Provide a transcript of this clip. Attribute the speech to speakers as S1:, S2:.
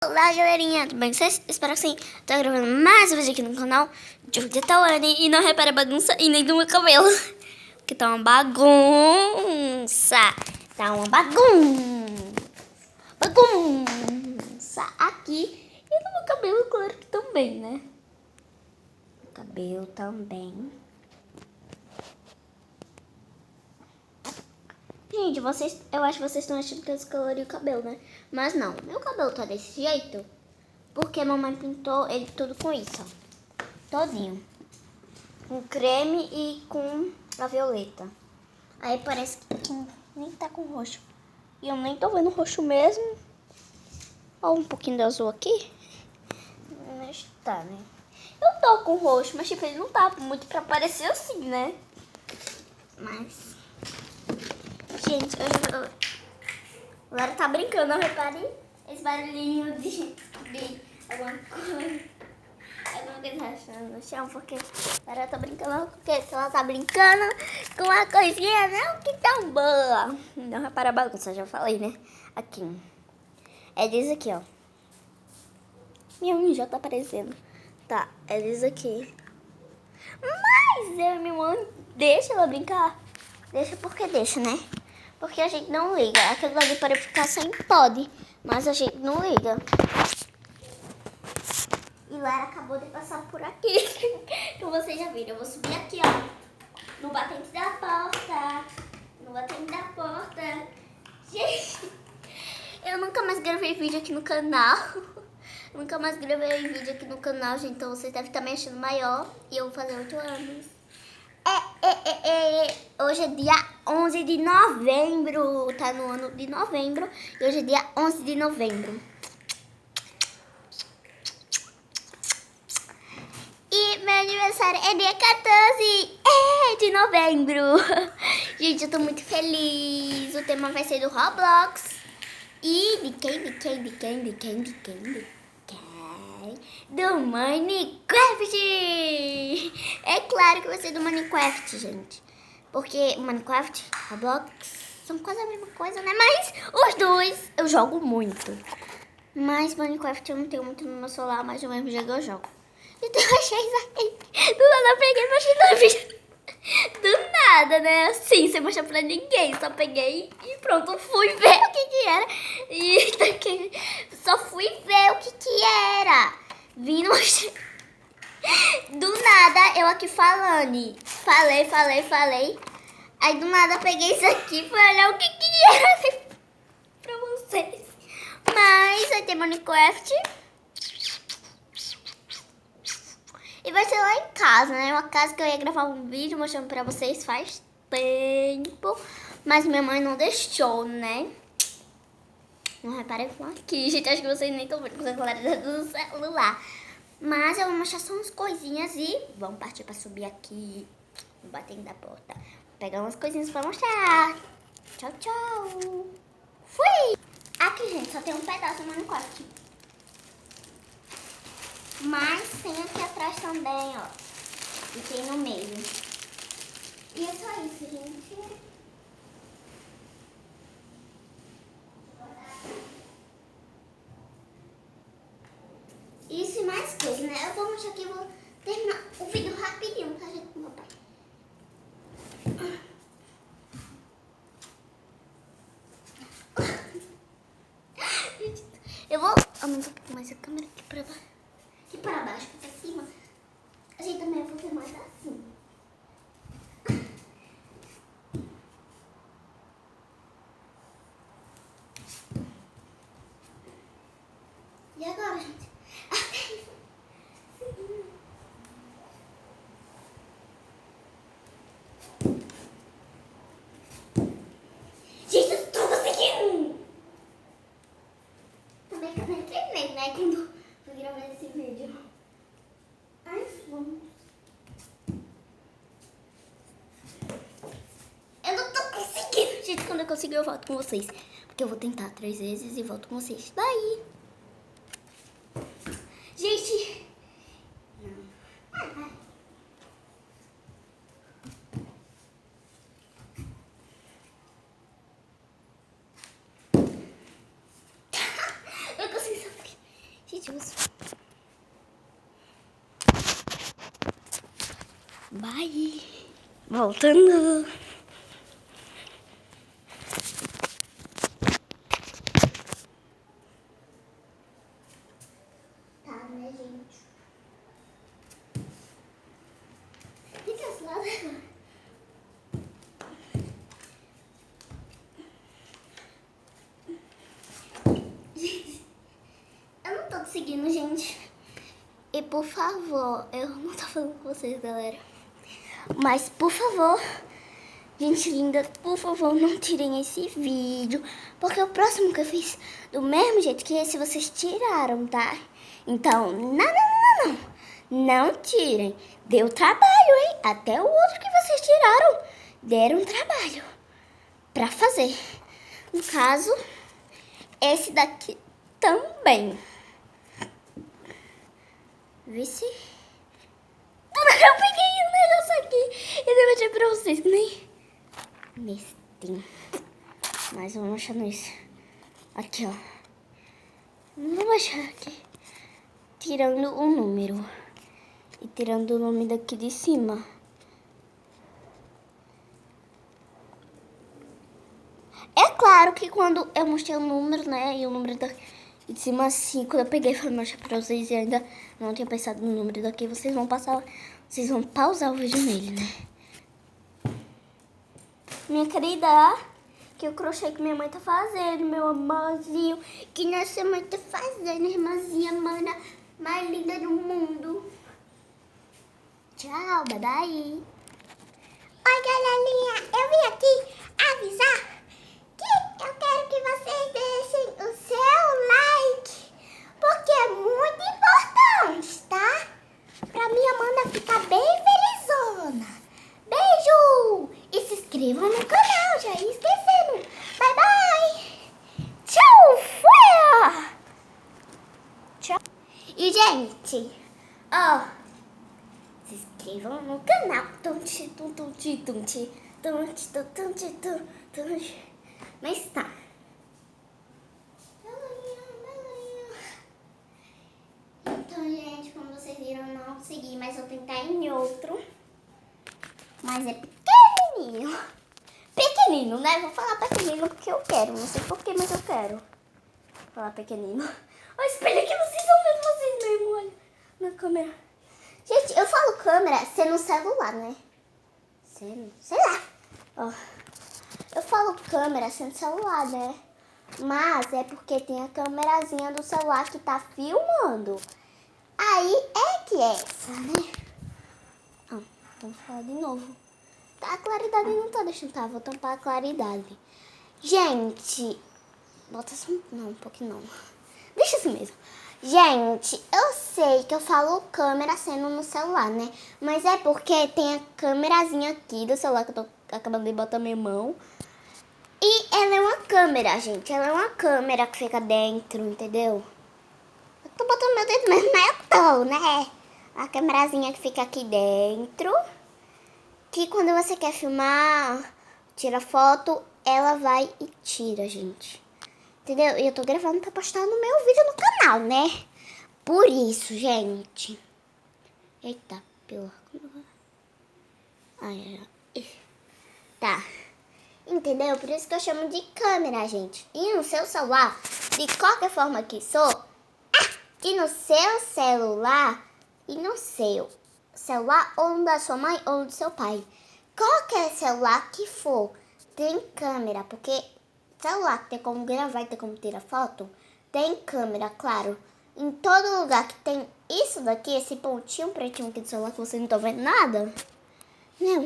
S1: Olá, galerinha, tudo bem com vocês? Espero que sim. Tô gravando mais um vídeo aqui no canal de Julia Tawane. E não repara a bagunça e nem do meu cabelo, porque tá uma bagunça. Tá uma bagunça aqui. E no meu cabelo, claro que também, né? O cabelo também. Gente, eu acho que vocês estão achando que eu descolori o cabelo, né? Mas não, meu cabelo tá desse jeito porque a mamãe pintou ele tudo com isso, ó. Todinho. Com creme e com a violeta. Aí parece que nem tá com roxo. E eu nem tô vendo roxo mesmo. Ó, um pouquinho de azul aqui. Mas tá, né? Eu tô com roxo, mas tipo, ele não tá muito pra parecer assim, né? Mas... Gente, a Lara tá brincando, eu reparei esse barulhinho de alguma coisa. Alguma coisa rachando no chão, porque a Lara tá brincando, porque ela tá brincando com uma coisinha não que tão boa. Não repara a bagunça, já falei, né? Aqui. É disso aqui, ó. Minha unha já tá aparecendo. Tá, é disso aqui. Mas eu e minha mãe, deixa ela brincar. Deixa porque deixa, né? Porque a gente não liga. Aquilo ali para ficar sem pode, mas a gente não liga. E Lara acabou de passar por aqui. Como vocês já viram, eu vou subir aqui, ó. No batente da porta. No batente da porta. Gente, eu nunca mais gravei vídeo aqui no canal. Nunca mais gravei vídeo aqui no canal, gente. Então vocês devem estar me achando maior. E eu vou fazer 8 anos. Hoje é dia 11 de novembro. Tá no ano de novembro. E hoje é dia 11 de novembro. E meu aniversário é dia 14 de novembro. Gente, eu tô muito feliz. O tema vai ser do Roblox. E de quem? Do Minecraft! É claro que vai ser do Minecraft, gente. Porque Minecraft, Roblox, são quase a mesma coisa, né? Mas os dois eu jogo muito. Mas Minecraft eu não tenho muito no meu celular, mas no mesmo jogo eu jogo. Então eu achei isso aqui. Do nada eu peguei e mostrei no vídeo. Do nada, né? Assim, sem mostrar pra ninguém. Só peguei e pronto, fui ver o que era. E só fui ver o que era. Vim mostrar. Do nada, eu aqui falando. Falei. Aí do nada eu peguei isso aqui e fui olhar o que era pra vocês. Mas vai ter Minecraft. E vai ser lá em casa, né? Uma casa que eu ia gravar um vídeo mostrando pra vocês faz tempo. Mas minha mãe não deixou, né? Não reparem com aqui, gente. Acho que vocês nem estão vendo com a claridade do celular. Mas eu vou mostrar só umas coisinhas e vamos partir pra subir aqui no batente da porta. Vou pegar umas coisinhas pra mostrar. Tchau, tchau. Fui! Aqui, gente, só tem um pedaço no Minecraft. Mas tem aqui atrás também, ó. E tem no meio. E é só isso, gente. Isso e mais coisa, né? Eu vou mostrar aqui, eu vou terminar o vídeo rapidinho, tá, gente, com meu pai. Eu vou aumentar um pouco mais a câmera aqui pra baixo. Aqui para baixo, pra cima. A gente também vai fazer mais assim. E agora, gente? Gente, eu tô conseguindo! Também que eu nem treinei, né? Quando fui gravar esse vídeo. Ai, vamos. Eu não tô conseguindo. Gente, quando eu conseguir eu volto com vocês. Porque eu vou tentar 3 vezes e volto com vocês. Daí. Gente. Eu consegui subir. vídeos. Bye! Voltando! Tá, né, gente? Fica assim, lado. Eu não tô conseguindo, gente. E por favor, eu não tô falando com vocês, galera. Mas por favor, gente linda, por favor, não tirem esse vídeo. Porque o próximo que eu fiz do mesmo jeito que esse, vocês tiraram, tá? Então, não. Não tirem. Deu trabalho, hein? Até o outro que vocês tiraram deram trabalho pra fazer. No caso, esse daqui também. Vê se... Eu peguei um negócio aqui e devo mostrar pra vocês que nem... Bestinho. Mas vamos achar nisso. Aqui, ó. Vamos achar aqui. Tirando o número. E tirando o nome daqui de cima. É claro que quando eu mostrei o número, né? E o número daqui de cima assim, quando eu peguei e falei mostrar pra vocês e ainda não tinha pensado no número daqui, vocês vão pausar o vídeo nele, né? Minha querida, que o crochê que minha mãe tá fazendo, meu amorzinho, que nossa mãe tá fazendo, irmãzinha, mana, mais linda do mundo. Tchau, bye bye. Oi, galerinha, eu vim aqui avisar que eu quero que vocês deixem o seu like, porque é muito importante, tá? Pra minha Amanda ficar bem felizona. Beijo! E se inscrevam no canal, já ia esquecendo. Bye, bye! Tchau, fui! Tchau! E, gente, ó, se inscrevam no canal. Mas tá. Então, gente, como vocês viram, eu não consegui, mas eu vou tentar em outro. Mas é pequenininho. Pequenino, né? Vou falar pequenino porque eu quero. Não sei porquê, mas eu quero. Vou falar pequenino. Olha o espelho aqui, vocês vão ver vocês mesmo, olha. Na câmera. Gente, eu falo câmera sendo celular, né? Sei lá. Ó. Eu falo câmera sendo celular, né? Mas é porque tem a câmerazinha do celular que tá filmando. Aí é que é essa, né? Ah, vamos falar de novo. Tá, a claridade não tá deixando, tá? Vou tampar a claridade. Gente, bota assim, não, um pouquinho não. Deixa assim mesmo. Gente, eu sei que eu falo câmera sendo no celular, né? Mas é porque tem a câmerazinha aqui do celular que eu tô acabando de botar minha mão. E ela é uma câmera, gente. Ela é uma câmera que fica dentro, entendeu? Eu tô botando meu dedo mesmo, mas eu tô, né? A câmerazinha que fica aqui dentro. Que quando você quer filmar, tira foto, ela vai e tira, gente. Entendeu? E eu tô gravando pra postar no meu vídeo no canal, né? Por isso, gente. Eita, pelo... Ai, tá. Entendeu? Por isso que eu chamo de câmera, gente. E no seu celular, de qualquer forma que sou, e no seu celular, e no seu celular, ou no da sua mãe, ou no do seu pai. Qualquer celular que for, tem câmera, porque celular que tem como gravar e tem como tirar foto, tem câmera, claro. Em todo lugar que tem isso daqui, esse pontinho pretinho aqui do celular que vocês não estão vendo nada, né?